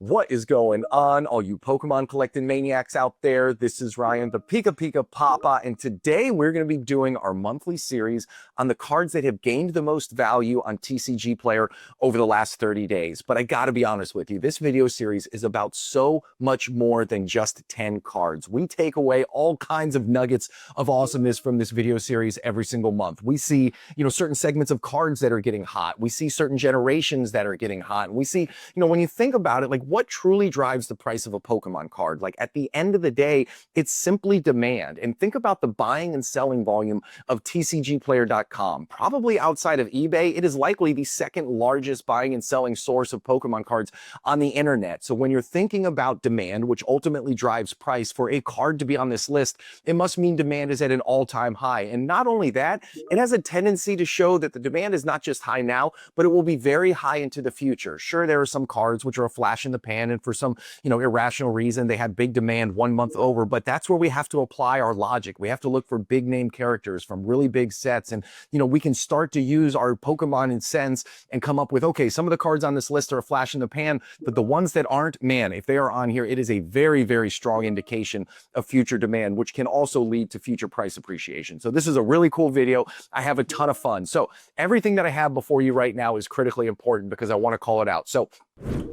What is going on, all you Pokemon collecting maniacs out there? This is Ryan, the Pika Pika Papa, and today we're going to be doing our monthly series on the cards that have gained the most value on TCGPlayer over the last 30 days. But I gotta be honest with you, this video series is about so much more than just 10 cards. We take away all kinds of nuggets of awesomeness from this video series every single month. We see, certain segments of cards that are getting hot. We see certain generations that are getting hot. And we see, when you think about it, like what truly drives the price of a Pokemon card? Like at the end of the day, it's simply demand. And think about the buying and selling volume of TCGPlayer.com. Probably outside of eBay, it is likely the second largest buying and selling source of Pokemon cards on the internet. So when you're thinking about demand, which ultimately drives price, for a card to be on this list, it must mean demand is at an all-time high. And not only that, it has a tendency to show that the demand is not just high now, but it will be very high into the future. Sure, there are some cards which are a flash in the pan, and for some, irrational reason, they had big demand 1 month over, but that's where we have to apply our logic. We have to look for big name characters from really big sets, and, we can start to use our Pokemon in sense and come up with, okay, some of the cards on this list are a flash in the pan, but the ones that aren't, man, if they are on here, it is a very, very strong indication of future demand, which can also lead to future price appreciation. So this is a really cool video. I have a ton of fun. So everything that I have before you right now is critically important because I want to call it out. So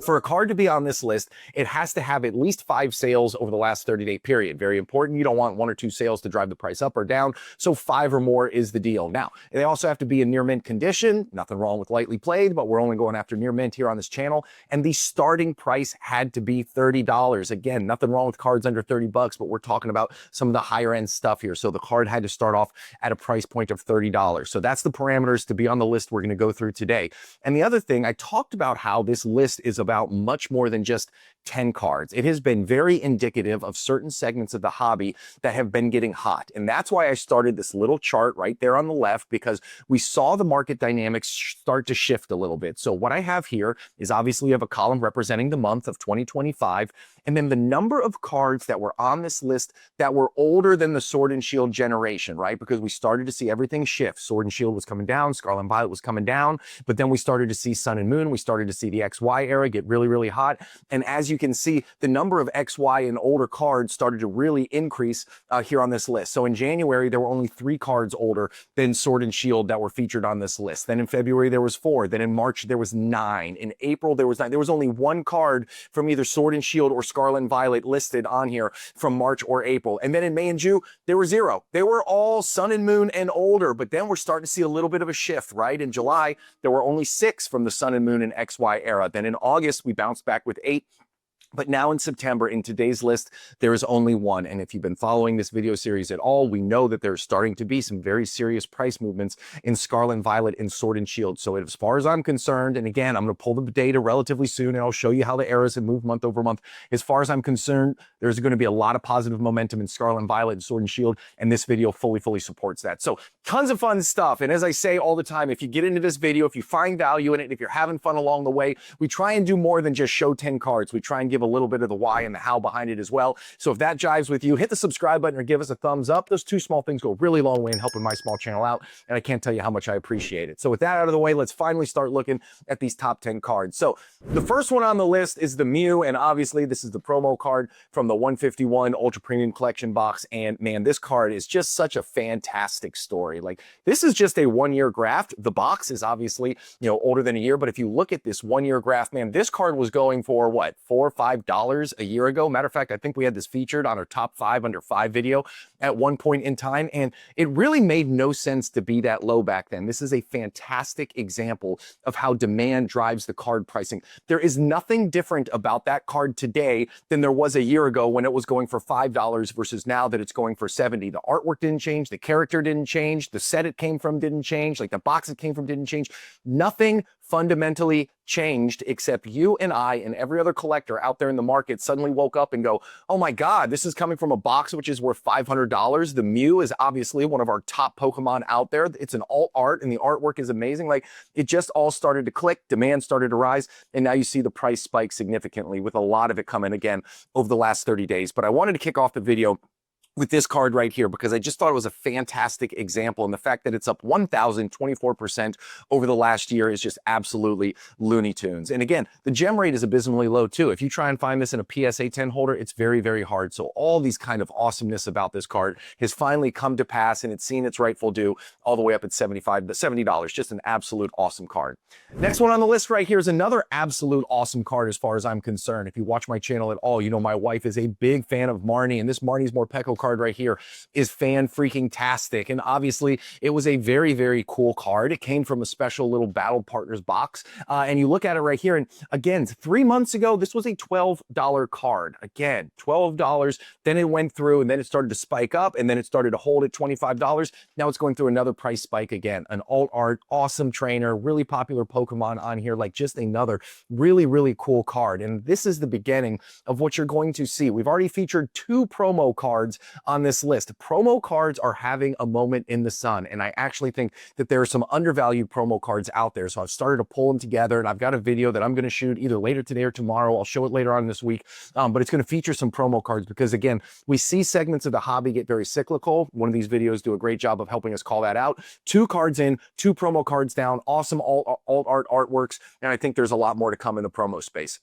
for a card to be on this list, it has to have at least 5 sales over the last 30-day period. Very important. You don't want 1 or 2 sales to drive the price up or down. So 5 or more is the deal. Now, they also have to be in near mint condition. Nothing wrong with lightly played, but we're only going after near mint here on this channel. And the starting price had to be $30. Again, nothing wrong with cards under 30 bucks, but we're talking about some of the higher end stuff here. So the card had to start off at a price point of $30. So that's the parameters to be on the list we're going to go through today. And the other thing, I talked about how this list is about much more than just 10 cards. It has been very indicative of certain segments of the hobby that have been getting hot. And that's why I started this little chart right there on the left, because we saw the market dynamics start to shift a little bit. So what I have here is obviously I have a column representing the month of 2025, and then the number of cards that were on this list that were older than the Sword and Shield generation, right? Because we started to see everything shift. Sword and Shield was coming down, Scarlet and Violet was coming down, but then we started to see Sun and Moon, we started to see the XY era get really, really hot. And as you can see, the number of XY and older cards started to really increase here on this list. So in January, there were only 3 cards older than Sword and Shield that were featured on this list. Then in February, there was 4. Then in March, there was 9. In April, there was 9. There was only 1 card from either Sword and Shield or Scarlet and Violet listed on here from March or April. And then in May and June, there were 0. They were all Sun and Moon and older, but then we're starting to see a little bit of a shift, right? In July, there were only 6 from the Sun and Moon and XY era. Then in August, we bounced back with 8. But now in September, in today's list, there is only 1. And if you've been following this video series at all, we know that there's starting to be some very serious price movements in Scarlet and Violet and Sword and Shield. So as far as I'm concerned, and again, I'm going to pull the data relatively soon, and I'll show you how the eras have moved month over month. As far as I'm concerned, there's going to be a lot of positive momentum in Scarlet and Violet and Sword and Shield, and this video fully supports that. So tons of fun stuff. And as I say all the time, if you get into this video, if you find value in it, if you're having fun along the way, we try and do more than just show 10 cards. We try and give a little bit of the why and the how behind it as well. So if that jives with you, hit the subscribe button or give us a thumbs up. Those 2 small things go a really long way in helping my small channel out, and I can't tell you how much I appreciate it. So with that out of the way, let's finally start looking at these top 10 cards. So the first one on the list is the Mew, and obviously this is the promo card from the 151 Ultra Premium Collection box, and man, this card is just such a fantastic story. Like, this is just a 1-year graft. The box is obviously, older than a year, but if you look at this 1-year graft, man, this card was going for what, $4 or $5 a year ago. Matter of fact, I think we had this featured on our top 5 under 5 video at one point in time, and it really made no sense to be that low back then. This is a fantastic example of how demand drives the card pricing. There is nothing different about that card today than there was a year ago when it was going for $5 versus now that it's going for $70. The artwork didn't change, the character didn't change, the set it came from didn't change, like the box it came from didn't change. Nothing fundamentally changed, except you and I and every other collector out there in the market suddenly woke up and go, oh my God, this is coming from a box which is worth $500. The Mew is obviously one of our top Pokemon out there. It's an alt art and the artwork is amazing. Like, it just all started to click, demand started to rise, and now you see the price spike significantly, with a lot of it coming again over the last 30 days. But I wanted to kick off the video with this card right here, because I just thought it was a fantastic example. And the fact that it's up 1,024% over the last year is just absolutely Looney Tunes. And again, the gem rate is abysmally low too. If you try and find this in a PSA 10 holder, it's very, very hard. So all these kind of awesomeness about this card has finally come to pass, and it's seen its rightful due all the way up at $70. Just an absolute awesome card. Next one on the list right here is another absolute awesome card as far as I'm concerned. If you watch my channel at all, you know my wife is a big fan of Marnie, and this Marnie's Morpeko card right here is fan-freaking-tastic. And obviously, it was a very, very cool card. It came from a special little Battle Partners box. And you look at it right here, and again, 3 months ago, this was a $12 card. Again, $12. Then it went through, and then it started to spike up, and then it started to hold at $25. Now it's going through another price spike again. An alt art, awesome trainer, really popular Pokemon on here, like just another really, really cool card. And this is the beginning of what you're going to see. We've already featured 2 promo cards on this list. Promo cards are having a moment in the sun, and I actually think that there are some undervalued promo cards out there. So I've started to pull them together, and I've got a video that I'm going to shoot either later today or tomorrow. I'll show it later on this week, but it's going to feature some promo cards because, again, we see segments of the hobby get very cyclical. One of these videos do a great job of helping us call that out. 2 cards in, 2 promo cards down, awesome alt art artworks, and I think there's a lot more to come in the promo space.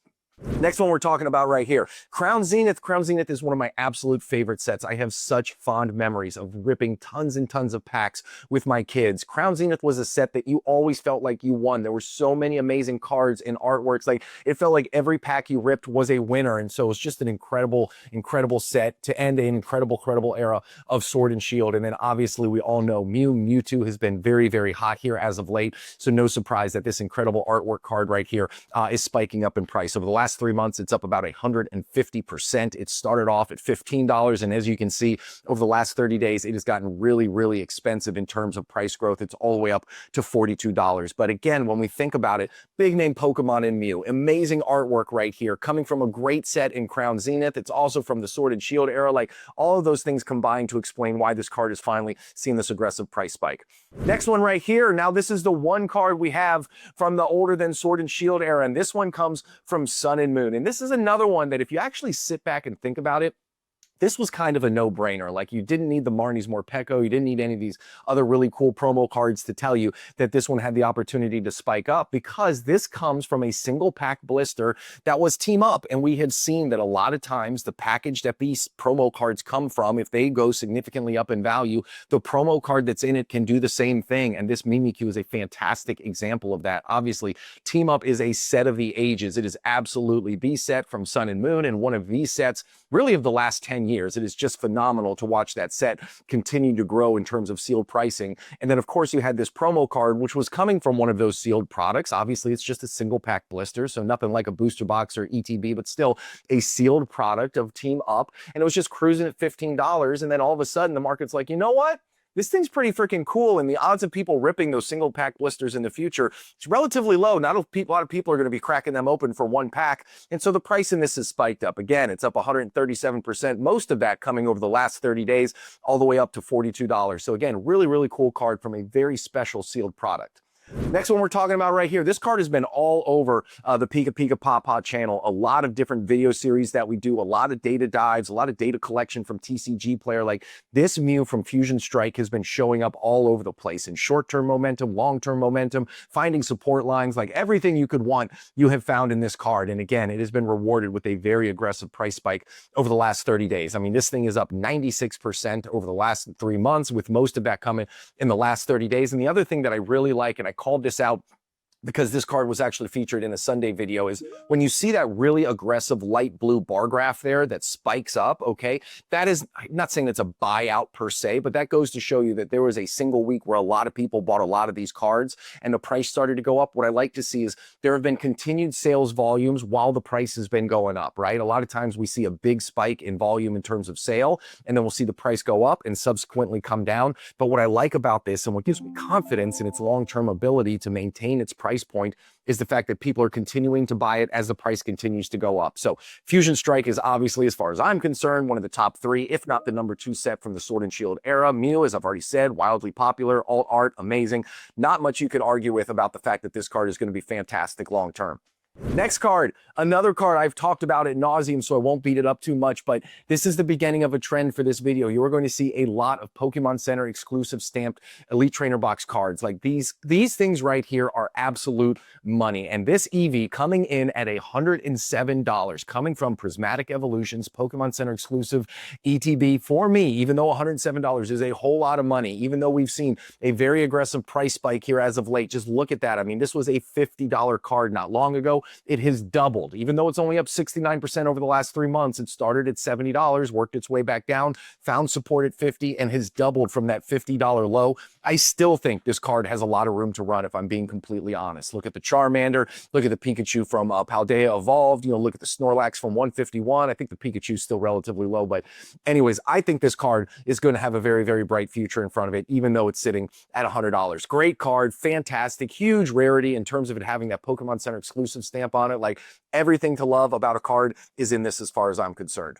Next one we're talking about right here, Crown Zenith. Crown Zenith is one of my absolute favorite sets. I have such fond memories of ripping tons and tons of packs with my kids. Crown Zenith was a set that you always felt like you won. There were so many amazing cards and artworks. Like, it felt like every pack you ripped was a winner. And so it was just an incredible, incredible set to end an incredible era of Sword and Shield. And then obviously we all know Mewtwo has been very, very hot here as of late. So no surprise that this incredible artwork card right here is spiking up in price. Over the last 3 months, it's up about 150%. It started off at $15, and as you can see, over the last 30 days, it has gotten really, really expensive in terms of price growth. It's all the way up to $42. But again, when we think about it, big name Pokemon in Mew, amazing artwork right here, coming from a great set in Crown Zenith. It's also from the Sword and Shield era. Like, all of those things combined to explain why this card is finally seeing this aggressive price spike. Next one right here. Now, this is the one card we have from the older than Sword and Shield era, and this one comes from Sun and Moon. And this is another one that if you actually sit back and think about it, this was kind of a no-brainer. Like, you didn't need the Marnie's Morpeko, you didn't need any of these other really cool promo cards to tell you that this one had the opportunity to spike up, because this comes from a single pack blister that was team up. And we had seen that a lot of times the package that these promo cards come from, if they go significantly up in value, the promo card that's in it can do the same thing. And this Mimikyu is a fantastic example of that. Obviously, team up is a set of the ages. It is absolutely the set from Sun and Moon, and one of the sets really of the last 10 years. It is just phenomenal to watch that set continue to grow in terms of sealed pricing. And then, of course, you had this promo card, which was coming from one of those sealed products. Obviously, it's just a single pack blister, so nothing like a booster box or ETB, but still a sealed product of Team Up. And it was just cruising at $15. And then all of a sudden, the market's like, you know what? This thing's pretty freaking cool, and the odds of people ripping those single pack blisters in the future is relatively low. Not a lot of people are going to be cracking them open for one pack, and so the price in this has spiked up. Again, it's up 137%, most of that coming over the last 30 days, all the way up to $42. So again, really, really cool card from a very special sealed product. Next one we're talking about right here. This card has been all over the Pika Pika Papa channel. A lot of different video series that we do, a lot of data dives, a lot of data collection from TCGPlayer. Like, this Mew from Fusion Strike has been showing up all over the place in short-term momentum, long-term momentum, finding support lines, like everything you could want, you have found in this card. And again, it has been rewarded with a very aggressive price spike over the last 30 days. I mean, this thing is up 96% over the last 3 months, with most of that coming in the last 30 days. And the other thing that I really like, and I called this out because this card was actually featured in a Sunday video, is when you see that really aggressive light blue bar graph there that spikes up, okay, that is, I'm not saying it's a buyout per se, but that goes to show you that there was a single week where a lot of people bought a lot of these cards and the price started to go up. What I like to see is there have been continued sales volumes while the price has been going up, right? A lot of times we see a big spike in volume in terms of sale, and then we'll see the price go up and subsequently come down. But what I like about this, and what gives me confidence in its long-term ability to maintain its price point, is the fact that people are continuing to buy it as the price continues to go up. So Fusion Strike is obviously, as far as I'm concerned, one of the top 3, if not the #2 set from the Sword and Shield era. Mew, as I've already said, wildly popular, alt art, amazing. Not much you could argue with about the fact that this card is going to be fantastic long term. Next card, another card I've talked about ad nauseum, so I won't beat it up too much, but this is the beginning of a trend for this video. You are going to see a lot of Pokemon Center exclusive stamped Elite Trainer Box cards. Like these things right here are absolute money. And this Eevee coming in at $107, coming from Prismatic Evolutions, Pokemon Center exclusive ETB for me, even though $107 is a whole lot of money, even though we've seen a very aggressive price spike here as of late. Just look at that. I mean, this was a $50 card not long ago. It has doubled. Even though it's only up 69% over the last 3 months, it started at $70, worked its way back down, found support at 50, and has doubled from that $50 low. I still think this card has a lot of room to run, if I'm being completely honest. Look at the Charmander, look at the Pikachu from Paldea Evolved, look at the Snorlax from 151. I think the Pikachu's still relatively low, but anyways, I think this card is going to have a very, very bright future in front of it, even though it's sitting at $100. Great card, fantastic, huge rarity in terms of it having that Pokemon Center exclusive stamp on it. Like, everything to love about a card is in this as far as I'm concerned.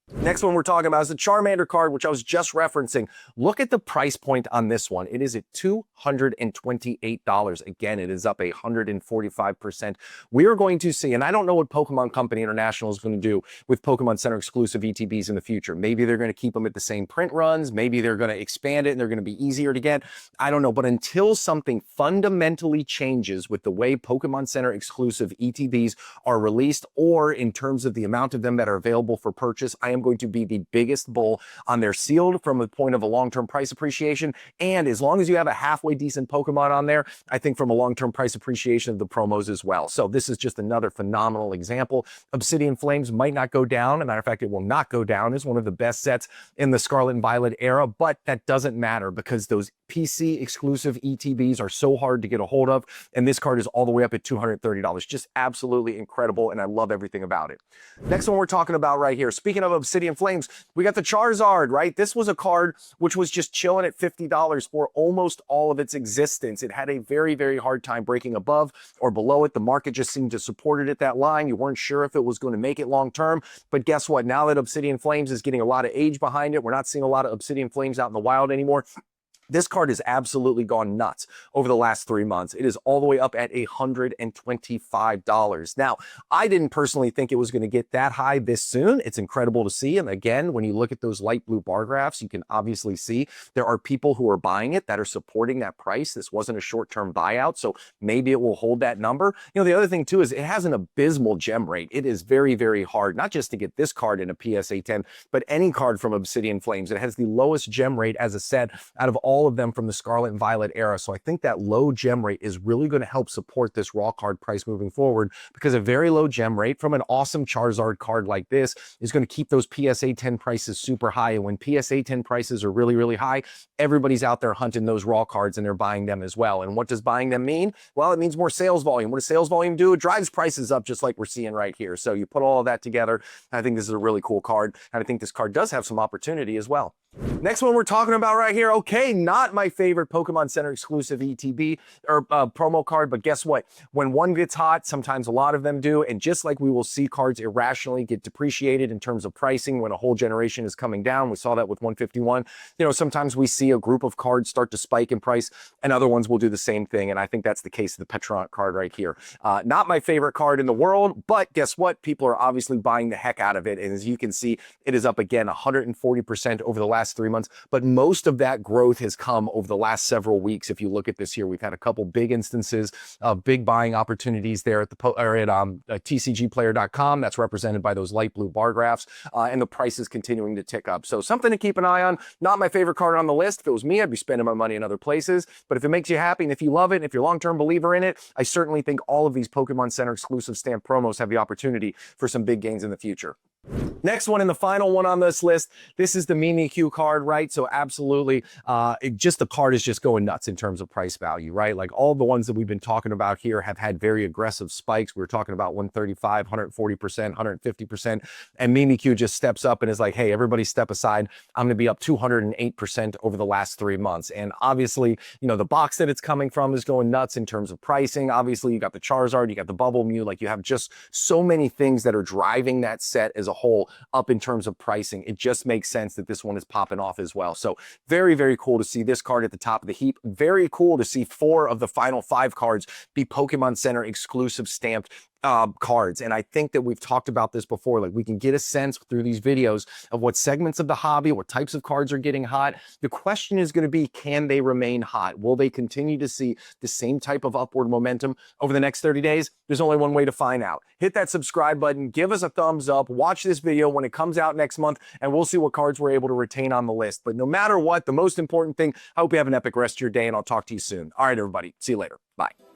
Next one we're talking about is the Charmander card, which I was just referencing. Look at the price point on this one. It is at $228. Again, it is up 145%. We are going to see, and I don't know what Pokemon Company International is going to do with Pokemon Center exclusive ETBs in the future. Maybe they're going to keep them at the same print runs. Maybe they're going to expand it and they're going to be easier to get. I don't know. But until something fundamentally changes with the way Pokemon Center exclusive ETBs are released, or in terms of the amount of them that are available for purchase, I am going to be the biggest bull on their sealed from a point of a long-term price appreciation. And as long as you have a halfway decent Pokemon on there, I think from a long-term price appreciation of the promos as well. So this is just another phenomenal example. Obsidian Flames might not go down. As a matter of fact, it will not go down. It's one of the best sets in the Scarlet and Violet era, but that doesn't matter because those PC exclusive ETBs are so hard to get a hold of. And this card is all the way up at $230. Just absolutely incredible. And I love everything about it. Next one we're talking about right here. Speaking of Obsidian Flames, we got the Charizard, right? This was a card which was just chilling at $50 for almost all of its existence. It had a very, very hard time breaking above or below it. The market just seemed to support it at that line. You weren't sure if it was going to make it long term, but guess what? Now that Obsidian Flames is getting a lot of age behind it, we're not seeing a lot of Obsidian Flames out in the wild anymore. This card has absolutely gone nuts over the last 3 months. It is all the way up at $125. Now, I didn't personally think it was going to get that high this soon. It's incredible to see. And again, when you look at those light blue bar graphs, you can obviously see there are people who are buying it that are supporting that price. This wasn't a short-term buyout, so maybe it will hold that number. The other thing too is it has an abysmal gem rate. It is very, very hard, not just to get this card in a PSA 10, but any card from Obsidian Flames. It has the lowest gem rate as a set out of all of them from the Scarlet and Violet era. So I think that low gem rate is really going to help support this raw card price moving forward, because a very low gem rate from an awesome Charizard card like this is going to keep those PSA 10 prices super high. And when PSA 10 prices are really, really high, everybody's out there hunting those raw cards and they're buying them as well. And what does buying them mean? Well, it means more sales volume. What does sales volume do? It drives prices up, just like we're seeing right here. So you put all of that together, I think this is a really cool card. And I think this card does have some opportunity as well. Next one we're talking about right here. Okay, not my favorite Pokemon Center exclusive ETB or promo card, but guess what? When one gets hot, sometimes a lot of them do. And just like we will see cards irrationally get depreciated in terms of pricing when a whole generation is coming down, we saw that with 151. Sometimes we see a group of cards start to spike in price and other ones will do the same thing. And I think that's the case of the Pecharunt card right here. Not my favorite card in the world, but guess what? People are obviously buying the heck out of it. And as you can see, it is up again 140% over the last 3 months, but most of that growth has come over the last several weeks. If you look at this here, we've had a couple big instances of big buying opportunities there at TCGPlayer.com. That's represented by those light blue bar graphs, and the price is continuing to tick up. So something to keep an eye on. Not my favorite card on the list. If it was me, I'd be spending my money in other places. But if it makes you happy and if you love it, and if you're a long-term believer in it, I certainly think all of these Pokemon Center exclusive stamp promos have the opportunity for some big gains in the future. Next one and the final one on this list, this is the Mimikyu card, right? So absolutely, the card is just going nuts in terms of price value, right? Like all the ones that we've been talking about here have had very aggressive spikes. We were talking about 135, 140%, 150%, and Mimikyu just steps up and is like, hey, everybody step aside. I'm going to be up 208% over the last 3 months. And obviously, the box that it's coming from is going nuts in terms of pricing. Obviously, you got the Charizard, you got the Bubble Mew, like you have just so many things that are driving that set as a whole up in terms of pricing. It just makes sense that this one is popping off as well. So very, very cool to see this card at the top of the heap. Very cool to see 4 of the final 5 cards be Pokemon Center exclusive stamped cards. And I think that we've talked about this before. Like, we can get a sense through these videos of what segments of the hobby, what types of cards are getting hot. The question is going to be, can they remain hot? Will they continue to see the same type of upward momentum over the next 30 days? There's only one way to find out. Hit that subscribe button, give us a thumbs up, watch this video when it comes out next month, and we'll see what cards we're able to retain on the list. But no matter what, the most important thing, I hope you have an epic rest of your day, and I'll talk to you soon. All right, everybody. See you later. Bye.